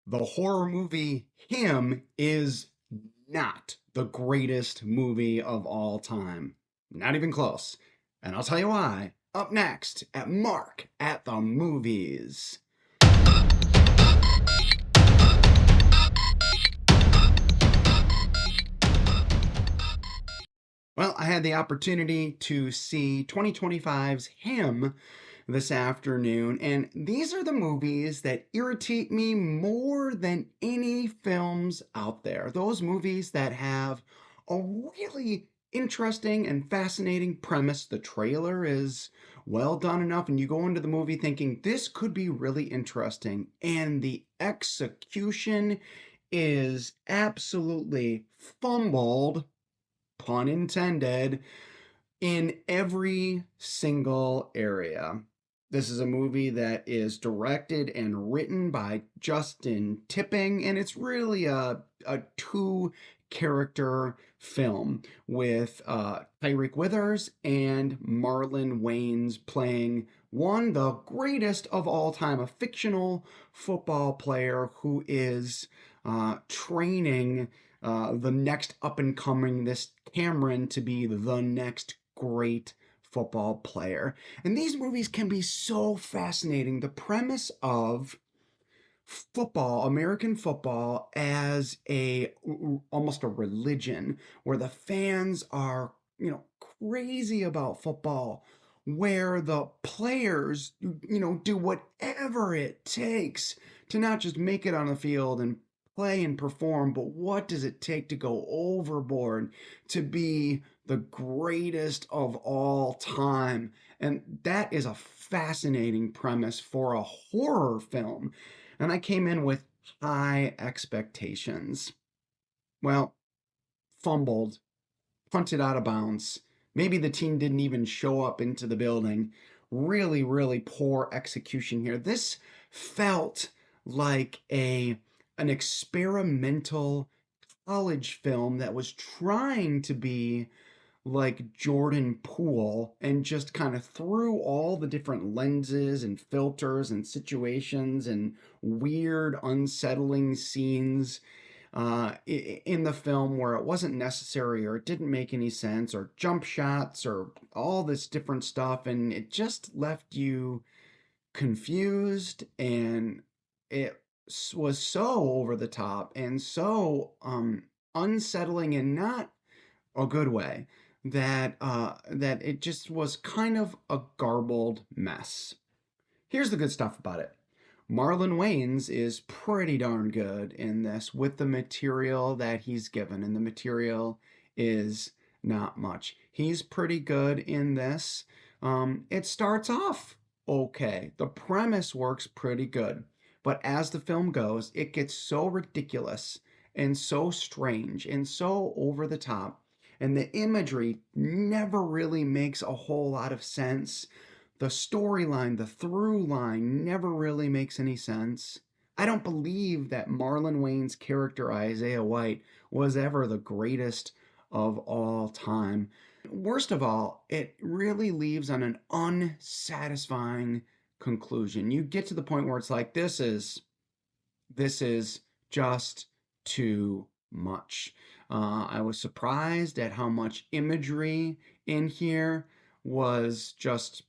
The horror movie Him is not the greatest movie of all time. Not even close. And I'll tell you why. Up next at Mark at the Movies. Well, I had the opportunity to see 2025's Him this afternoon, and these are the movies that irritate me more than any films out there. Those movies that have a really interesting and fascinating premise. The trailer is well done enough, and you go into the movie thinking this could be really interesting, and the execution is absolutely fumbled, pun intended, in every single area. This is a movie that is directed and written by Justin Tipping, and it's really a two character film with Tyreek Withers and Marlon Wayans playing one, the greatest of all time, a fictional football player who is training the next up and coming, this Cameron, to be the next great football player. And these movies can be so fascinating. The premise of football, American football, as a almost a religion where the fans are, crazy about football, where the players, do whatever it takes to not just make it on the field and play and perform, but what does it take to go overboard to be the greatest of all time? And that is a fascinating premise for a horror film, and I came in with high expectations. Well, fumbled, punted out of bounds. Maybe the team didn't even show up into the building. Really, really poor execution here. This felt like an experimental college film that was trying to be like Jordan Poole and just kind of through all the different lenses and filters and situations and weird, unsettling scenes in the film where it wasn't necessary or it didn't make any sense, or jump shots or all this different stuff. And it just left you confused, and it was so over the top and so unsettling, in not a good way, that it just was kind of a garbled mess. Here's the good stuff about it. Marlon Wayans is pretty darn good in this with the material that he's given, and the material is not much. He's pretty good in this. It starts off okay. The premise works pretty good, but as the film goes, it gets so ridiculous and so strange and so over the top, and the imagery never really makes a whole lot of sense. The storyline, the through line never really makes any sense. I don't believe that Marlon Wayne's character, Isaiah White, was ever the greatest of all time. Worst of all, it really leaves on an unsatisfying conclusion. You get to the point where it's like, this is just too much. I was surprised at how much imagery in here was just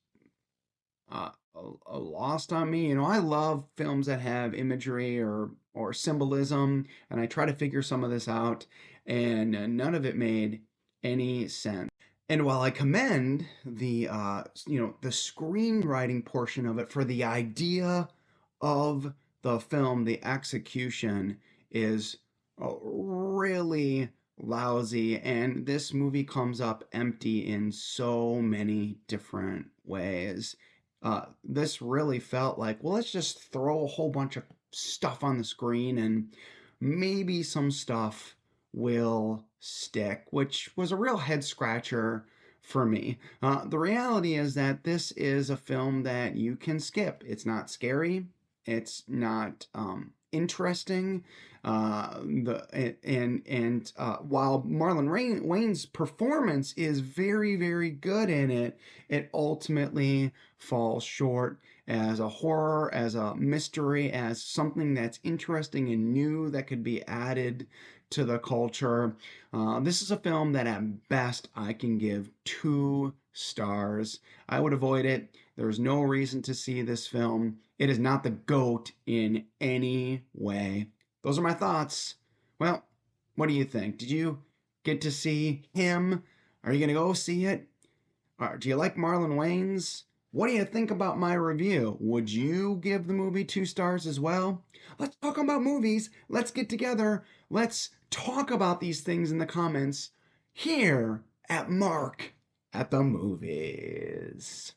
lost on me. I love films that have imagery or symbolism, and I try to figure some of this out, and none of it made any sense. And while I commend the screenwriting portion of it for the idea of the film, the execution is really lousy, and this movie comes up empty in so many different ways. This really felt like, well, let's just throw a whole bunch of stuff on the screen and maybe some stuff will stick, which was a real head scratcher for me. The reality is that this is a film that you can skip. It's not scary. It's not interesting. While Wayne's performance is very, very good in it, it ultimately falls short as a horror, as a mystery, as something that's interesting and new that could be added to the culture. This is a film that at best I can give 2 stars. I would avoid it. There's no reason to see this film. It is not the GOAT in any way. Those are my thoughts. Well, what do you think? Did you get to see him? Are you going to go see it? Do you like Marlon Wayans? What do you think about my review? Would you give the movie 2 stars as well? Let's talk about movies. Let's get together. Let's talk about these things in the comments here at Mark at the Movies.